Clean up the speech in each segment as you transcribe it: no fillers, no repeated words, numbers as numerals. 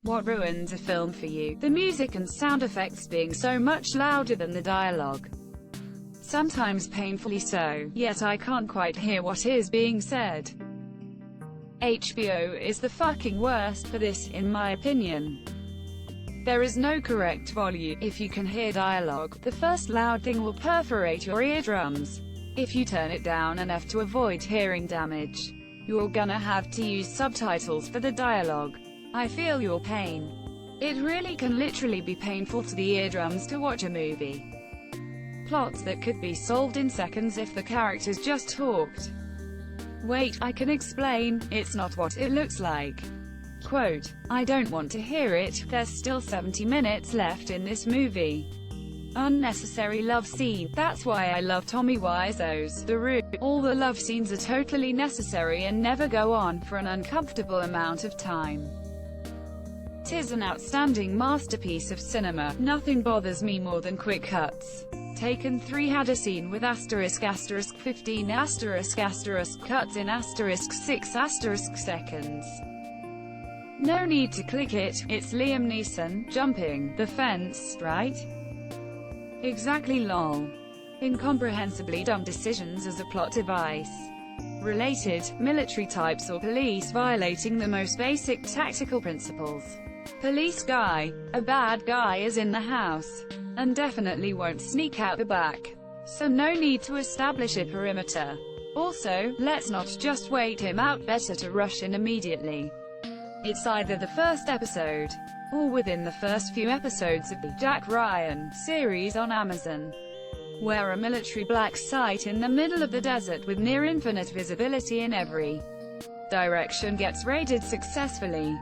What ruins a film for you? The music and sound effects being so much louder than the dialogue. Sometimes painfully so, yet I can't quite hear what is being said. HBO is the fucking worst for this, in my opinion. There is no correct volume. If you can hear dialogue, the first loud thing will perforate your eardrums. If you turn it down enough to avoid hearing damage, you're gonna have to use subtitles for the dialogue. I feel your pain. It really can literally be painful to the eardrums to watch a movie. Plots that could be solved in seconds if the characters just talked. Wait, I can explain, it's not what it looks like. Quote, I don't want to hear it, there's still 70 minutes left in this movie. Unnecessary love scene, that's why I love Tommy Wiseau's The Room. All the love scenes are totally necessary and never go on for an uncomfortable amount of time. 'Tis an outstanding masterpiece of cinema. Nothing bothers me more than quick cuts. Taken 3 had a scene with ***15*** cuts in *6 seconds. No need to click it, it's Liam Neeson, jumping the fence, right? Exactly lol. Incomprehensibly dumb decisions as a plot device. Related, military types or police violating the most basic tactical principles. Police guy. A bad guy is in the house. And definitely won't sneak out the back. So no need to establish a perimeter. Also, let's not just wait him out, better to rush in immediately. It's either the first episode, or within the first few episodes of the Jack Ryan series on Amazon, where a military black site in the middle of the desert with near infinite visibility in every direction gets raided successfully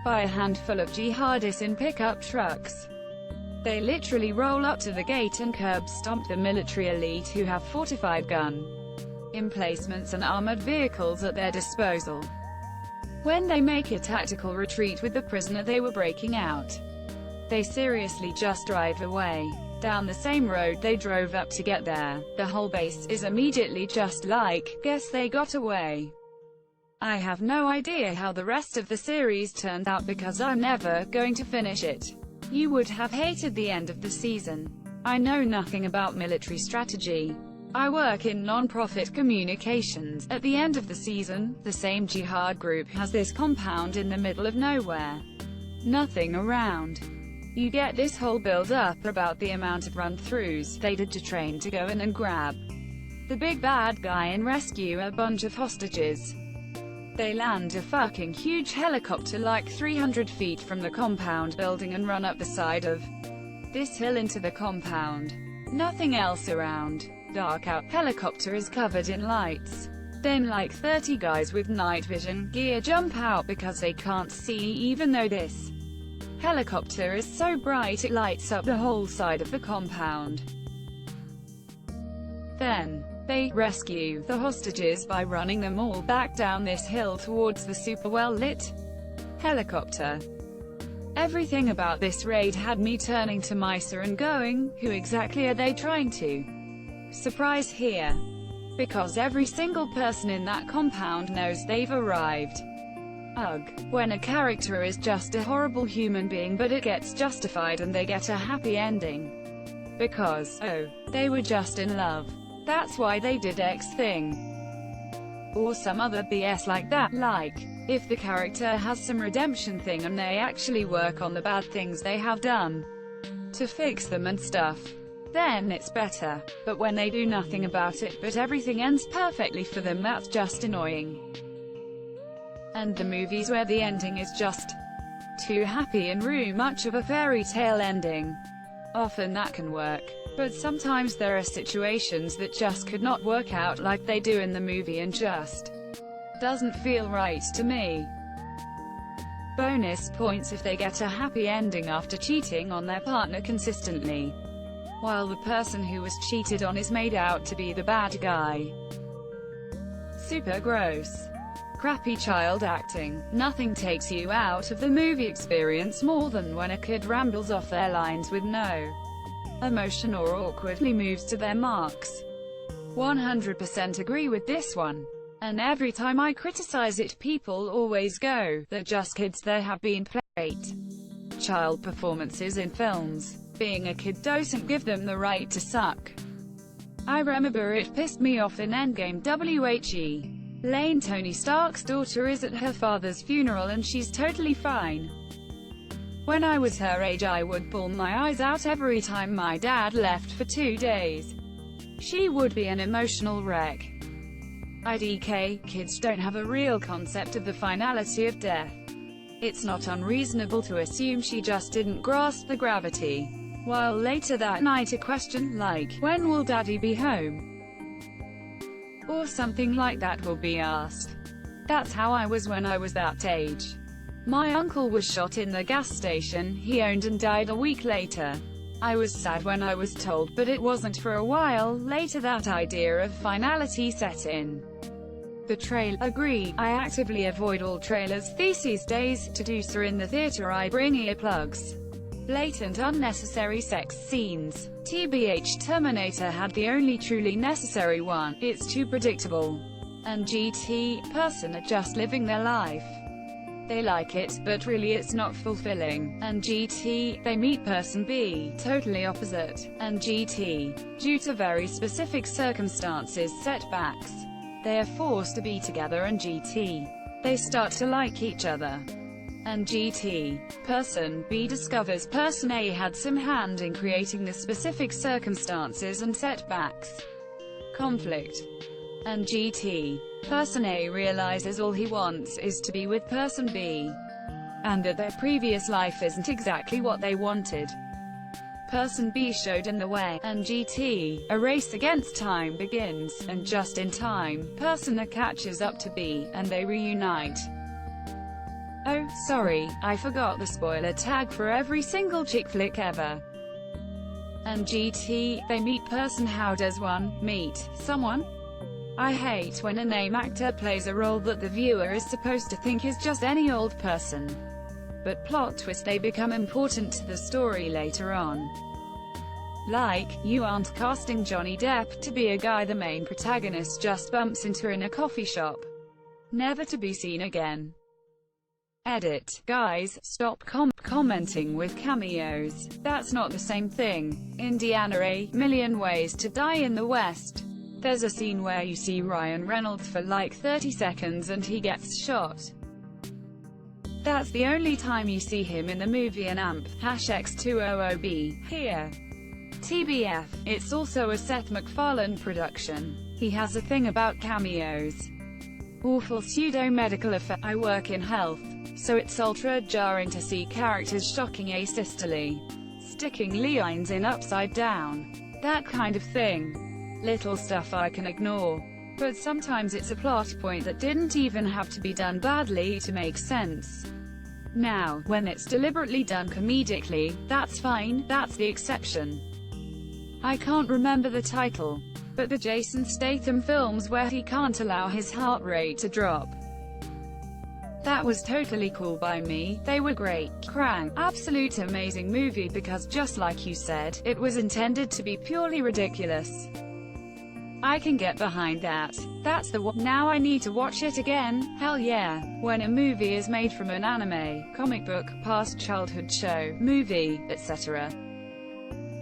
by a handful of jihadists in pickup trucks. They literally roll up to the gate and curb stomp the military elite who have fortified gun emplacements and armored vehicles at their disposal. When they make a tactical retreat with the prisoner they were breaking out, they seriously just drive away down the same road they drove up to get there. The whole base is immediately just like, guess they got away. I have no idea how the rest of the series turned out because I'm never going to finish it. You would have hated the end of the season. I know nothing about military strategy. I work in non-profit communications. At the end of the season, the same jihad group has this compound in the middle of nowhere. Nothing around. You get this whole build-up about the amount of run-throughs they did to train to go in and grab the big bad guy and rescue a bunch of hostages. They land a fucking huge helicopter like 300 feet from the compound building and run up the side of this hill into the compound. Nothing else around. Dark out. Helicopter is covered in lights. Then like 30 guys with night vision gear jump out because they can't see even though this helicopter is so bright it lights up the whole side of the compound. Then they rescue the hostages by running them all back down this hill towards the super well-lit helicopter. Everything about this raid had me turning to Misa and going, who exactly are they trying to surprise here? Because every single person in that compound knows they've arrived. Ugh. When a character is just a horrible human being but it gets justified and they get a happy ending. Because, oh, they were just in love. That's why they did X thing. Or some other BS like that, like, if the character has some redemption thing and they actually work on the bad things they have done to fix them and stuff, then it's better. But when they do nothing about it but everything ends perfectly for them, that's just annoying. And the movies where the ending is just too happy and too much of a fairy tale ending, often that can work. But sometimes there are situations that just could not work out like they do in the movie and just doesn't feel right to me. Bonus points if they get a happy ending after cheating on their partner consistently, while the person who was cheated on is made out to be the bad guy. Super gross. Crappy child acting. Nothing takes you out of the movie experience more than when a kid rambles off their lines with no emotion or awkwardly moves to their marks. 100% agree with this one. And every time I criticize it, people always go, "They're just kids, they have been played." Child performances in films. Being a kid doesn't give them the right to suck. I remember it pissed me off in Endgame. Lane, Tony Stark's daughter, is at her father's funeral and she's totally fine. When I was her age, I would bawl my eyes out every time my dad left for 2 days. She would be an emotional wreck. IDK, kids don't have a real concept of the finality of death. It's not unreasonable to assume she just didn't grasp the gravity. While later that night a question like, "When will Daddy be home?" or something like that will be asked. That's how I was when I was that age. My uncle was shot in the gas station he owned and died a week later. I was sad when I was told, but it wasn't for a while later that idea of finality set in. The trailer. Agree, I actively avoid all trailers these days. To do so in the theater I bring earplugs. Blatant unnecessary sex scenes. TBH, Terminator had the only truly necessary one. It's too predictable. And GT, person are just living their life. They like it, but really it's not fulfilling. And GT, they meet person B, totally opposite. And GT, due to very specific circumstances, setbacks, they are forced to be together. And GT, they start to like each other. And GT, person B discovers person A had some hand in creating the specific circumstances and setbacks. Conflict. And GT, person A realizes all he wants is to be with person B, and that their previous life isn't exactly what they wanted. Person B showed in the way, and GT, a race against time begins, and just in time, person A catches up to B, and they reunite. Oh, sorry, I forgot the spoiler tag for every single chick flick ever. And GT, they meet person. How does one meet someone? I hate when a name actor plays a role that the viewer is supposed to think is just any old person. But plot twist, they become important to the story later on. Like, you aren't casting Johnny Depp to be a guy the main protagonist just bumps into in a coffee shop. Never to be seen again. Edit. Guys, stop commenting with cameos. That's not the same thing. Indiana, A Million Ways to Die in the West. There's a scene where you see Ryan Reynolds for like 30 seconds and he gets shot. That's the only time you see him in the movie. An amp, #X200B, here. TBF, it's also a Seth MacFarlane production. He has a thing about cameos. Awful pseudo-medical effect. I work in health, so it's ultra-jarring to see characters shocking asystole, sticking lines in upside down, that kind of thing. Little stuff I can ignore, but sometimes it's a plot point that didn't even have to be done badly to make sense. Now, when it's deliberately done comedically, that's fine, that's the exception. I can't remember the title, but the Jason Statham films where he can't allow his heart rate to drop. That was totally cool by me, they were great. Crank, absolute amazing movie because just like you said, it was intended to be purely ridiculous. I can get behind that. That's the one. Now I need to watch it again, hell yeah. When a movie is made from an anime, comic book, past childhood show, movie, etc.,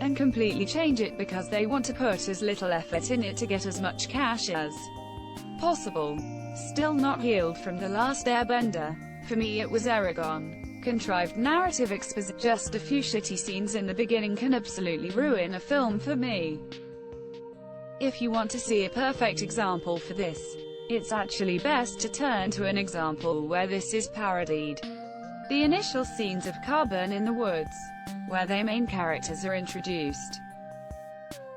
and completely change it because they want to put as little effort in it to get as much cash as possible. Still not healed from The Last Airbender. For me it was Eragon. Contrived narrative exposition. Just a few shitty scenes in the beginning can absolutely ruin a film for me. If you want to see a perfect example for this, it's actually best to turn to an example where this is parodied. The initial scenes of Carbon in the Woods, where their main characters are introduced.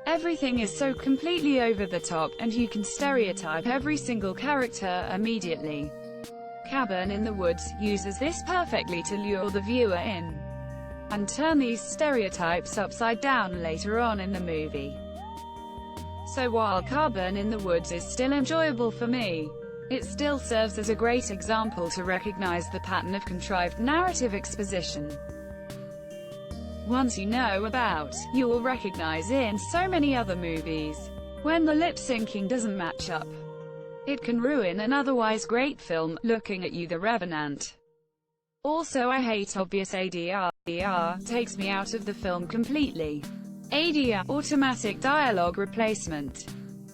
Everything is so completely over the top, and you can stereotype every single character immediately. Cabin in the Woods uses this perfectly to lure the viewer in, and turn these stereotypes upside down later on in the movie. So while Cabin in the Woods is still enjoyable for me, it still serves as a great example to recognize the pattern of contrived narrative exposition. Once you know about, you will recognize in so many other movies, when the lip-syncing doesn't match up. It can ruin an otherwise great film. Looking at You, The Revenant. Also, I hate obvious ADR. ADR takes me out of the film completely. ADR, automatic dialogue replacement.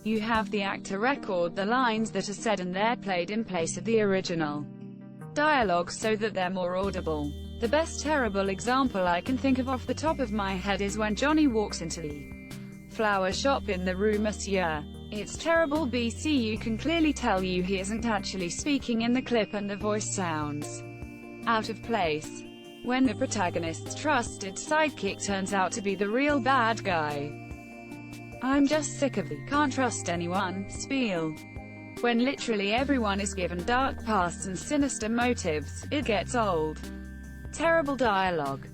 You have the actor record the lines that are said and they're played in place of the original dialogue so that they're more audible. The best terrible example I can think of off the top of my head is when Johnny walks into the flower shop in the Rue Monsieur. It's terrible BC. You can clearly tell he isn't actually speaking in the clip and the voice sounds out of place. When the protagonist's trusted sidekick turns out to be the real bad guy. I'm just sick of the "can't trust anyone" spiel. When literally everyone is given dark pasts and sinister motives, it gets old. Terrible dialogue.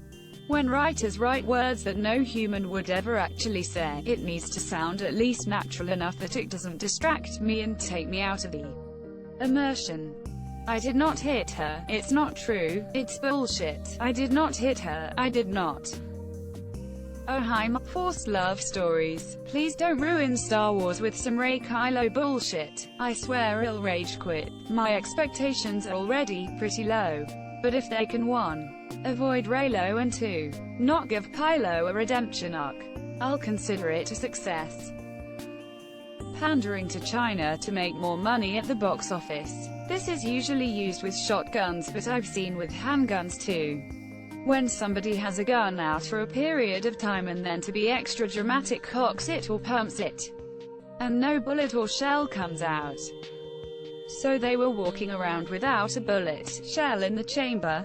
When writers write words that no human would ever actually say, it needs to sound at least natural enough that it doesn't distract me and take me out of the immersion. I did not hit her. It's not true. It's bullshit. I did not hit her. I did not. Oh hi, forced love stories. Please don't ruin Star Wars with some Rey Kylo bullshit. I swear I'll rage quit. My expectations are already pretty low. But if they can 1. Avoid Reylo and 2. Not give Kylo a redemption arc, I'll consider it a success. Pandering to China to make more money at the box office. This is usually used with shotguns, but I've seen with handguns too. When somebody has a gun out for a period of time and then to be extra dramatic cocks it or pumps it, and no bullet or shell comes out. So they were walking around without a bullet, shell in the chamber.